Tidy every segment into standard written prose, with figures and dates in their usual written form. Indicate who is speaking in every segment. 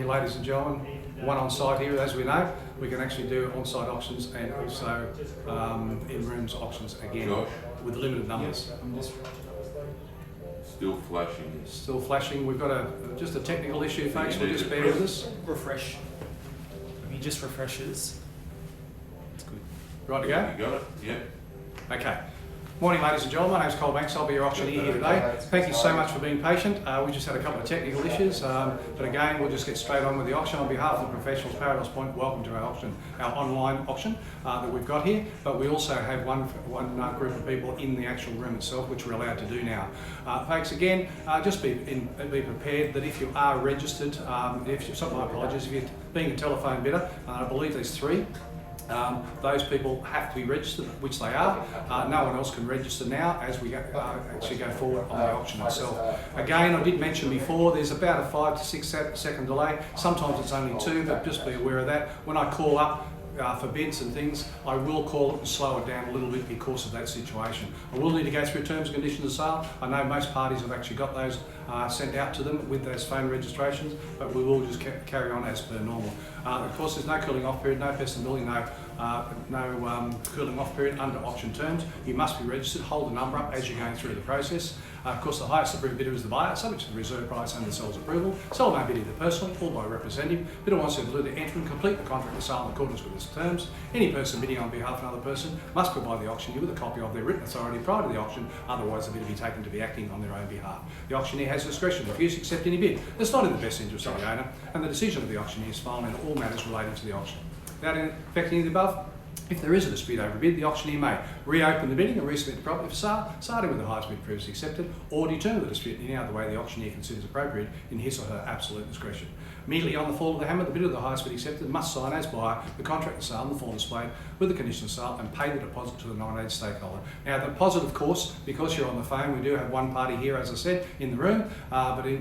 Speaker 1: ladies and gentlemen, one on site here, as we know. We can actually do on-site auctions and also in-rooms auctions again with limited numbers.
Speaker 2: Still flashing.
Speaker 1: Still flashing. We've got just a technical issue, folks. We'll just bear with us.
Speaker 3: Refresh. If he just refreshes, it's good.
Speaker 1: Right to go?
Speaker 2: You got it? Yeah.
Speaker 1: Okay. Morning, ladies and gentlemen. My name's Cole Banks. I'll be your auctioneer here today. Thank you so much for being patient. We just had a couple of technical issues, but again, we'll just get straight on with the auction. On behalf of the professionals, Paradise Point, welcome to our auction, our online auction that we've got here. But we also have one group of people in the actual room itself, which we're allowed to do now. Folks, again, just be prepared that if you are registered, my apologies, if you're being a telephone bidder, I believe there's 3. Those people have to be registered, which they are. No one else can register now as we actually go forward on the auction itself. Again, I did mention before, there's about a 5 to 6 second delay. Sometimes it's only 2, but just be aware of that. When I call up for bids and things, I will call it and slow it down a little bit because of that situation. I will need to go through terms and conditions of sale. I know most parties have actually got those sent out to them with those phone registrations, but we will just carry on as per normal. Of course, there's no cooling off period, no pest and milling, no cooling off period under auction terms. You must be registered, hold the number up as you're going through the process. Of course, the highest approved bidder is the buyer, subject to the reserve price and the seller's approval. Seller may bid either personally or by representative. Bidder wants to enter and complete the contract of sale in accordance with its terms. Any person bidding on behalf of another person must provide the auctioneer with a copy of their written authority prior to the auction, otherwise the bidder will be taken to be acting on their own behalf. The auctioneer has discretion to refuse to accept any bid that's not in the best interest of the owner, and the decision of the auctioneer is final in all matters relating to the auction. Without affecting any of the above, if there is a dispute over a bid, the auctioneer may reopen the bidding and resubmit the property for sale, starting with the highest bid previously accepted, or determine the dispute in any other way the auctioneer considers appropriate in his or her absolute discretion. Immediately on the fall of the hammer, the bidder of the highest bid accepted must sign as buyer the contract of sale in the form displayed with the condition of sale and pay the deposit to the nominated stakeholder. Now, the deposit, of course, because you're on the phone, we do have one party here, as I said, in the room,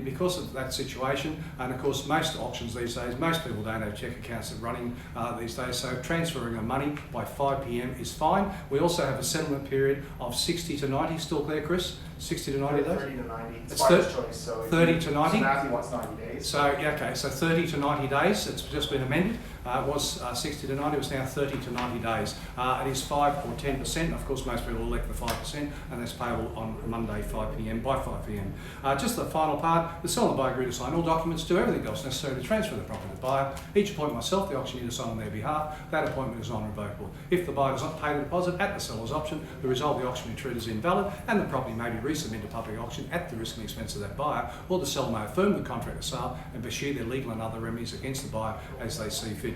Speaker 1: because of that situation, and of course, most auctions these days, most people don't have cheque accounts that are running these days, so transferring of money by 5 p.m. is fine. We also have a settlement period of 60 to 90, still there, Chris? 60 to 90 days?
Speaker 4: 30 to 90.
Speaker 1: It's buyer's
Speaker 4: choice. So
Speaker 1: 30 to 90?
Speaker 4: Matthew wants 90 days.
Speaker 1: So, okay, so 30 to 90 days, it's just been amended. It was 60 to 90, it's now 30 to 90 days. It is 5 or 10%. Of course, most people elect the 5%, and that's payable on Monday, 5 p.m, by 5 p.m. Just the final part, the seller and buyer agree to sign all documents, do everything else necessary to transfer the property to the buyer. Each appoint myself, the auctioneer, to sign on their behalf. That appointment is non-revocable. If the buyer does not pay the deposit at the seller's option, the result of the auction will be treated as invalid, and the property may be resubmitted to public auction at the risk and expense of that buyer, or the seller may affirm the contract of sale and pursue their legal and other remedies against the buyer as they see fit.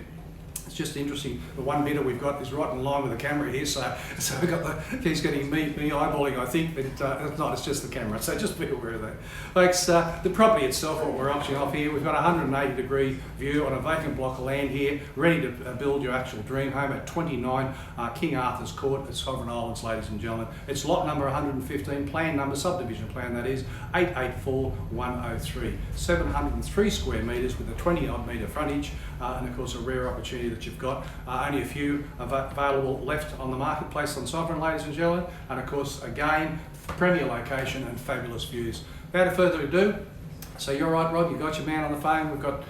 Speaker 1: It's just interesting. The one bidder we've got is right in line with the camera here, so we've got he's getting me eyeballing, I think, but it's not. It's just the camera. So just be aware of that, folks. The property itself, what we're auctioning off here, we've got a 180-degree view on a vacant block of land here, ready to build your actual dream home at 29 King Arthur's Court at Sovereign Islands, ladies and gentlemen. It's lot number 115, plan number, subdivision plan, that is 884103. 703 square metres with a 20-odd metre frontage, and of course a rare opportunity that you've got. Only a few available left on the marketplace on Sovereign, ladies and gentlemen, and of course again premier location and fabulous views. Without further ado, so you're right, Rob, you've got your man on the phone. We've got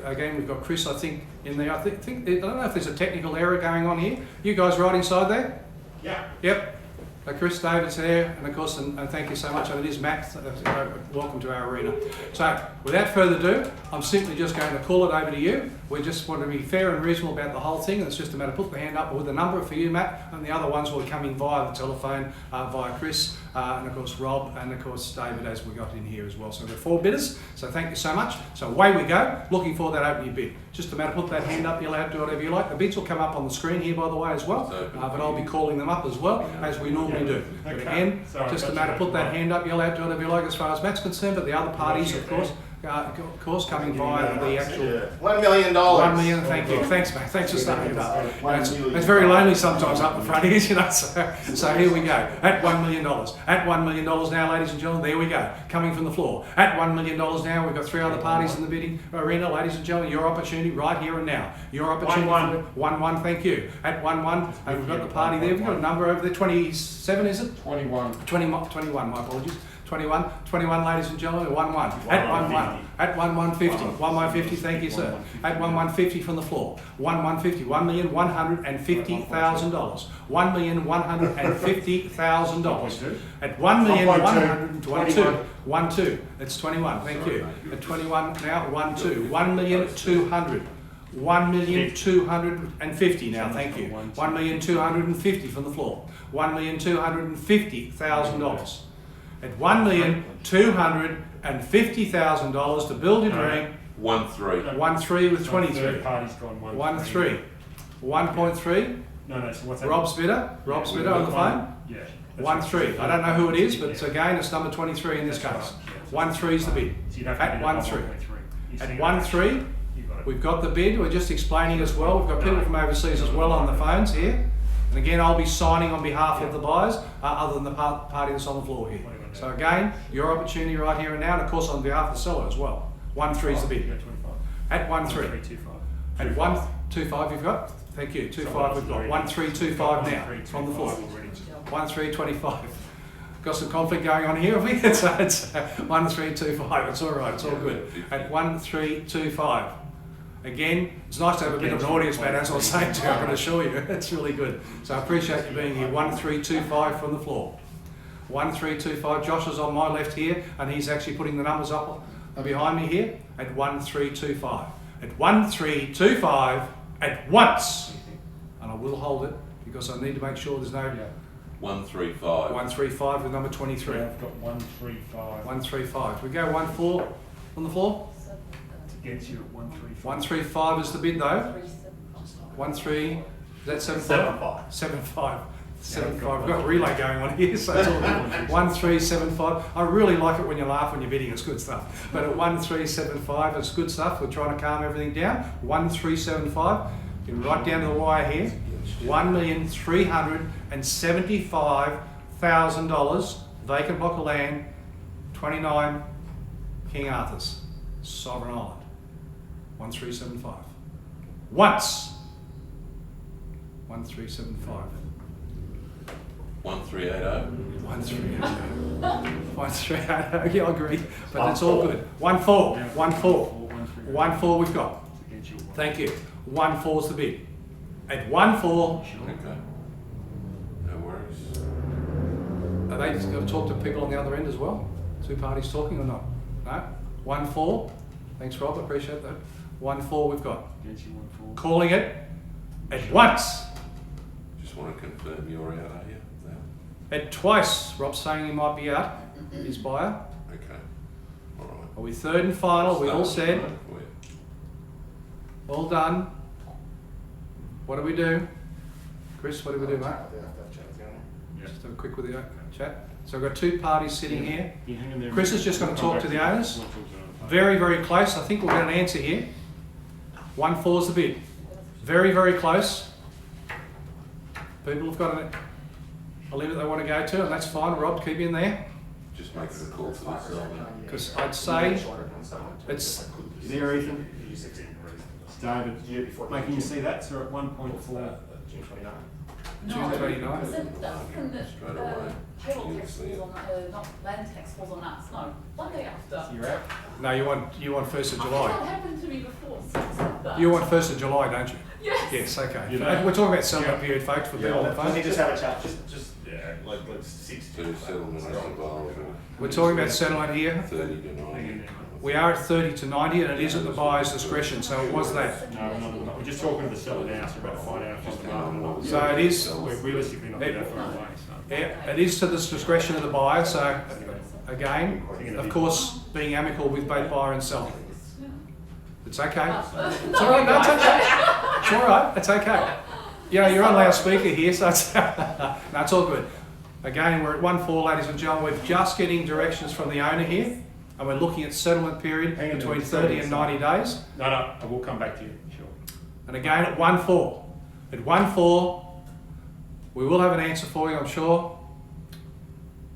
Speaker 1: again, we've got Chris, I think, in there. I don't know if there's a technical error going on here. You guys right inside there?
Speaker 4: Yeah.
Speaker 1: Yep. Chris, David's there, and of course, and thank you so much, and it is Matt. Welcome to our arena. So, without further ado, I'm simply just going to call it over to you. We just want to be fair and reasonable about the whole thing, and it's just a matter of put the hand up with a number for you, Matt, and the other ones will come in via the telephone, via Chris, and of course Rob, and of course David, as we got in here as well. So we've got 4 bidders, so thank you so much. So away we go, looking for that opening bid. Just a matter of put that hand up, you're allowed to do whatever you like. The bids will come up on the screen here, by the way, as well, but I'll be calling them up as well, as we normally do. But again, just a matter of put that hand up, you're allowed to do whatever you like as far as Matt's concerned, but the other parties, of course, coming via the actual
Speaker 4: $1 million.
Speaker 1: $1 million, thank you. Thanks, mate. Thanks for starting it up. It's very lonely sometimes up the front here, you know. So here we go. At $1 million. At $1 million now, ladies and gentlemen, there we go. Coming from the floor. At $1 million now, we've got 3 other parties in the bidding arena, ladies and gentlemen. Your opportunity right here and now. Your opportunity. 1-1, thank you. At 1-1, and we've got the party there. We've got a number over there. 27, is it?
Speaker 5: 21.
Speaker 1: 21, my apologies. 21, 21, ladies and gentlemen, 1-1. At 1-1. At 1-150. 1-150, thank you, sir. At 1-150 from the floor. 1-150. $1,150,000. $1,150,000. At 1,122. 1-2. It's 21. Thank you. At 21 now. 1-2. 1,200,000. 1,250,000 now. Thank you. 1,250,000 from the floor. $1,250,000. At $1,250,000 to build your dream.
Speaker 2: 1-3.
Speaker 1: 1-3 with 23.
Speaker 3: Third party's gone
Speaker 1: 1-3. 1.3.
Speaker 3: No, so what's that?
Speaker 1: Rob's bidder. Rob's bidder on the phone.
Speaker 3: Yeah.
Speaker 1: 1-3. I don't know who it is, but again, it's number 23 in this case. 1-3 is the bid. At 1-3. At 1-3, we've got the bid. We're just explaining as well. We've got people from overseas as well on the phones here. And again, I'll be signing on behalf of the buyers, other than the party that's on the floor here. So again, your opportunity right here and now, and of course on behalf of the seller as well. 1-3 is the bid. At 1-3. At 1-2-5 you've got? Thank you. 2-5 we've got. 1-3-2-5 now from the floor. 1-3-25. Got some conflict going on here, have we? It's 1-3-2-5. It's all right. It's all good. At 1-3-2-5. Again, it's nice to have a bit of an audience, man, as I was saying to you, I can assure you. It's really good. So I appreciate you being here. 1-3-2-5 from the floor. 1-3-2-5. Josh is on my left here, and he's actually putting the numbers up behind me here at 1-3-2-5. At 1-3-2-5 at once. And I will hold it because I need to make sure there's no
Speaker 2: 1-3-5.
Speaker 1: 1-3-5 with number 23.
Speaker 3: I've got 1-3-5.
Speaker 1: 1-3-5. We go 1-4 on the floor.
Speaker 3: Against you at 1-3-5.
Speaker 1: 1-3-5 is the bid though. 1-3. Is that 7-5? 7-5. 7-5. We've got a relay going on here, so it's all good. 1-3-7-5. I really like it when you laugh when you're bidding. It's good stuff. But at 1-3-7-5, it's good stuff. We're trying to calm everything down. 1-3-7-5. You can write down to the wire here. $1,375,000 vacant block of land, 29 King Arthur's, Sovereign Island. 1-3-7-5. Once. 1-3-7-5.
Speaker 2: 1-3-8-0.
Speaker 1: 1-3-8-0. Yeah, I agree, but it's all good. 1-4. 1-4. 1-4 we've got. Thank you. 1-4 is the bid. At 1-4,
Speaker 2: Okay. No worries.
Speaker 1: are they just going to talk to people on the other end as well? Two parties talking or not? No? 1-4. Thanks, Rob. I appreciate that. 1-4 we've got. Calling it at once.
Speaker 2: Just want to confirm you're out, are you? No?
Speaker 1: At twice. Rob's saying he might be out. His buyer.
Speaker 2: Okay. All right.
Speaker 1: Are we third and final? We all said.
Speaker 2: For you.
Speaker 1: All done. What do we do? Chris, what do we do, mate? Just have a quick with the chat. So we've got two parties sitting here. Chris is just going to talk to the owners. Very, very close. I think we'll get an answer here. 1-4 is the bid. Very, very close. People have got a limit they want to go to, and that's fine. Rob, keep you in there.
Speaker 2: Just make it a call to the seller.
Speaker 1: Because I'd say it's
Speaker 3: There, Ethan. David, making you see that, so at 1.4.
Speaker 4: June 29.
Speaker 1: June 29.
Speaker 2: Straight away.
Speaker 5: Payroll
Speaker 2: You'll
Speaker 5: tax
Speaker 2: see it.
Speaker 5: falls on that, not land tax falls on that, no, one day after.
Speaker 3: You're out.
Speaker 1: No, you want 1st of
Speaker 5: That
Speaker 1: July.
Speaker 5: happened to me before, but.
Speaker 1: You want 1st of July, don't you?
Speaker 5: Yes.
Speaker 1: Yes, okay.
Speaker 3: You know.
Speaker 1: We're talking about settlement period, folks, for people on the
Speaker 4: Let me
Speaker 1: phone.
Speaker 4: just have a chat, just
Speaker 6: like 6
Speaker 2: To settlement as involved.
Speaker 1: We're talking about settlement here.
Speaker 2: 30 to 90.
Speaker 1: We are at 30 to 90, and it is at the buyer's discretion, so it was that.
Speaker 3: No, we're just talking to the seller now, so we're about to find out if it's the market or not.
Speaker 1: So it is,
Speaker 3: We're realistically not that far away, so.
Speaker 1: yeah, it is to the discretion of the buyer, so again, of course, being amicable with both buyer and seller. It's okay. It's all right, no, it's okay. It's all right, it's okay. You know, you're on loudspeaker here, so it's, no, it's all good. Again, we're at 1-4, ladies and gentlemen. We're just getting directions from the owner here, and we're looking at settlement period
Speaker 3: Hang on,
Speaker 1: between
Speaker 3: David.
Speaker 1: 30 and 90 days.
Speaker 3: No, I will come back to you, sure.
Speaker 1: And again, at 1-4. At 1-4, we will have an answer for you, I'm sure.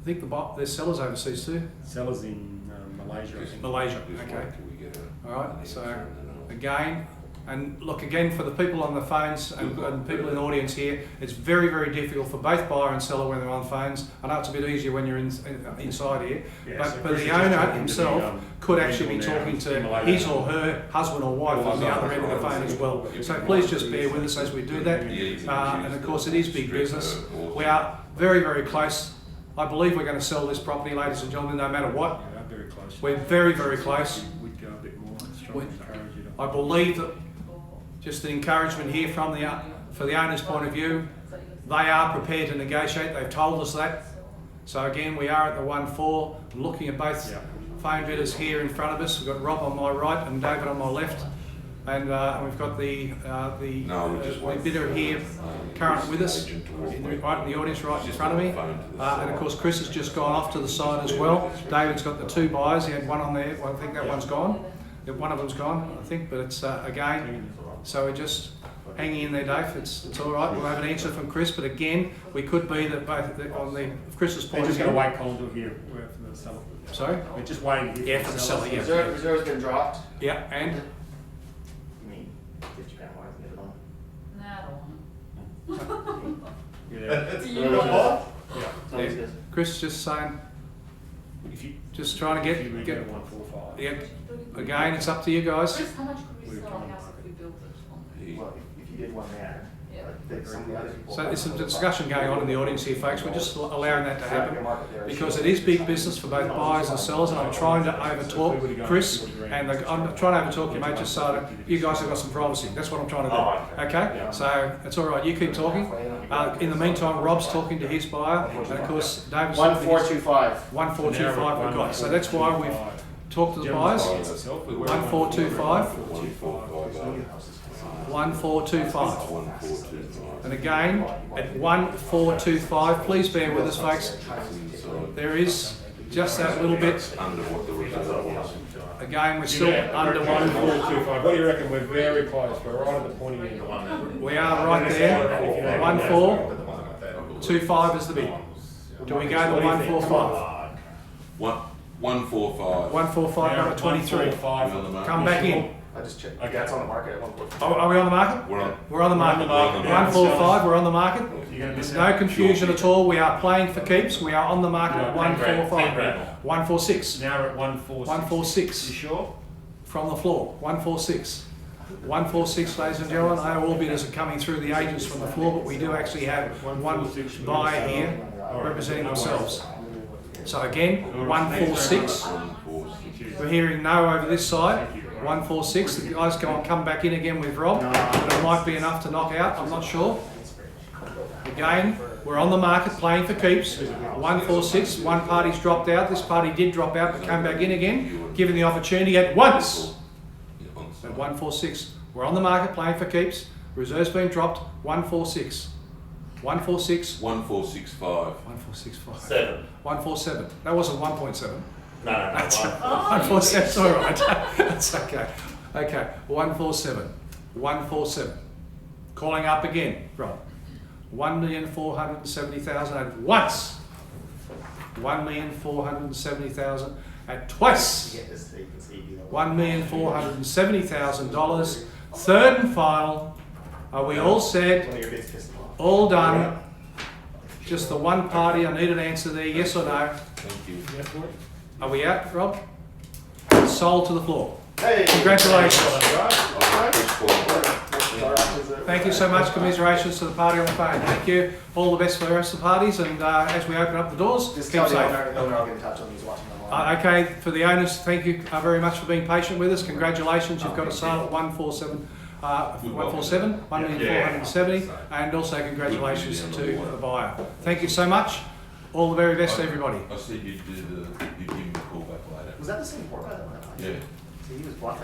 Speaker 1: I think there's sellers overseas too.
Speaker 3: Sellers in Malaysia, I think.
Speaker 1: Malaysia,
Speaker 2: Just
Speaker 1: okay.
Speaker 2: wait till we get a-
Speaker 1: All right, so again, And look, again, for the people on the phones and people in the audience here, it's very, very difficult for both buyer and seller when they're on phones. I know it's a bit easier when you're inside here,
Speaker 3: Yeah,
Speaker 1: but
Speaker 3: so
Speaker 1: the
Speaker 3: Chris is
Speaker 1: owner
Speaker 3: just talking to
Speaker 1: himself
Speaker 3: the,
Speaker 1: could actually be
Speaker 3: visual now,
Speaker 1: talking to
Speaker 3: similar
Speaker 1: his
Speaker 3: to-
Speaker 1: or her husband or wife on the other end of the phone as well. So please just bear with us as we do that. And of course, it is big business. We are very, very close. I believe we're going to sell this property, ladies and gentlemen, no matter what.
Speaker 3: Yeah, very close.
Speaker 1: We're very, very close.
Speaker 3: We'd go a bit more. I'd strongly encourage you to.
Speaker 1: I believe that just the encouragement here from for the owner's point of view, they are prepared to negotiate. They've told us that. So again, we are at the 1-4, looking at both
Speaker 3: Yeah.
Speaker 1: phone bidders here in front of us. We've got Rob on my right and David on my left, and we've got the bidder here current with us, right in the audience right in front of me. And of course, Chris has just gone off to the side as well. David's got the two buyers. He had one on there. Well, I think that one's gone. One of them's gone, I think, but it's again. So we're just hanging in there, Dave. It's all right. We'll have an answer from Chris, but again, we could be that both on the Chris's
Speaker 3: They're
Speaker 1: point of
Speaker 3: just going to
Speaker 1: view.
Speaker 3: wait, Colin, to hear for the seller.
Speaker 1: Sorry.
Speaker 3: We're just waiting to hear
Speaker 1: Yeah, for the seller. Yeah.
Speaker 4: Reserve's been dropped.
Speaker 1: Yeah, and
Speaker 4: You mean £50 more to get it on?
Speaker 5: Nah, I don't want
Speaker 3: Yeah.
Speaker 5: it. You want
Speaker 4: Sounds
Speaker 1: yeah.
Speaker 4: good.
Speaker 1: Chris just saying,
Speaker 3: If you
Speaker 1: just trying to
Speaker 3: if you would
Speaker 1: get.
Speaker 3: get 145.
Speaker 1: Yeah.
Speaker 5: it.
Speaker 1: Again, it's up to you guys.
Speaker 5: Chris, how much could we sell a house if we built it?
Speaker 4: Well, if you did one there,
Speaker 5: Yeah.
Speaker 4: I think some of the other people.
Speaker 1: So there's some discussion going on in the audience here, folks. We're just allowing that to happen because it is big business for both buyers and sellers, and I'm trying to overtalk Chris, and I'm trying to overtalk you, mate, just so that you guys have got some privacy. That's what I'm trying to do. Okay? So it's all right. You keep talking. In the meantime, Rob's talking to his buyer, and of course, David's talking to his
Speaker 4: 1425.
Speaker 1: 1425 we've got. So that's why we've talked to the buyers. 1425. 1425. And again, at 1425, please bear with us, folks. There is just that little bit.
Speaker 2: Under what the reserve was.
Speaker 1: Again, we're still under
Speaker 3: 1425. What do you reckon? We're very close. We're right at the pointy end.
Speaker 1: We are right there. 1425 is the bid. Do we go to 145?
Speaker 2: 145.
Speaker 1: 145, number 23. Come back in.
Speaker 4: I just checked. Okay, it's on the market at 145.
Speaker 1: Are we on the market?
Speaker 2: We're on.
Speaker 1: We're on the market. 145, we're on the market.
Speaker 3: You're going to miss
Speaker 1: There's
Speaker 3: out.
Speaker 1: no confusion at all. We are playing for keeps. We are on the market at 145. 146.
Speaker 3: Now we're at 146.
Speaker 1: 146
Speaker 3: You sure?
Speaker 1: from the floor. 146. 146, ladies and gentlemen. I know all bidders are coming through the agents from the floor, but we do actually have one buyer here representing themselves. So again, 146.
Speaker 2: 146.
Speaker 1: We're hearing no over this side. 146. The guys come back in again with Rob, but it might be enough to knock out. I'm not sure. Again, we're on the market playing for keeps. 146. One party's dropped out. This party did drop out, but came back in again, given the opportunity at once. At 146. We're on the market playing for keeps. Reserve's been dropped. 146. 146.
Speaker 2: 1465.
Speaker 1: 1465.
Speaker 6: 7.
Speaker 1: 147. That wasn't 1.7.
Speaker 6: No,
Speaker 1: That's
Speaker 6: no.
Speaker 1: 147. All right. That's okay. Okay. 147. 147. Calling up again, Rob. 1,470,000 at once. 1,470,000 at twice.
Speaker 4: Get this so you can see.
Speaker 1: $1,470,000. Third and final. Are we all said?
Speaker 4: One of your bids pissed them off.
Speaker 1: All done? Just the one party. I need an answer there. Yes or no?
Speaker 2: Thank you.
Speaker 1: Are we out, Rob? Sold to the floor.
Speaker 4: Hey!
Speaker 1: Congratulations.
Speaker 4: Thank
Speaker 1: Thank you so much. Commiserations to the party on the phone. Thank you. All the best for the rest of the parties. And as we open up the doors,
Speaker 4: Just
Speaker 1: keep
Speaker 4: tell the
Speaker 1: safe.
Speaker 4: owner I'll get in touch when he's watching online.
Speaker 1: Okay, for the owners, thank you very much for being patient with us. Congratulations. You've got a sale at 147. 147, 1,470, and also congratulations to the buyer. Thank you so much. All the very best to everybody.
Speaker 2: I said you'd give me a call back later.
Speaker 4: Was that the same port guy that went up?
Speaker 2: Yeah.
Speaker 4: See, he was blocked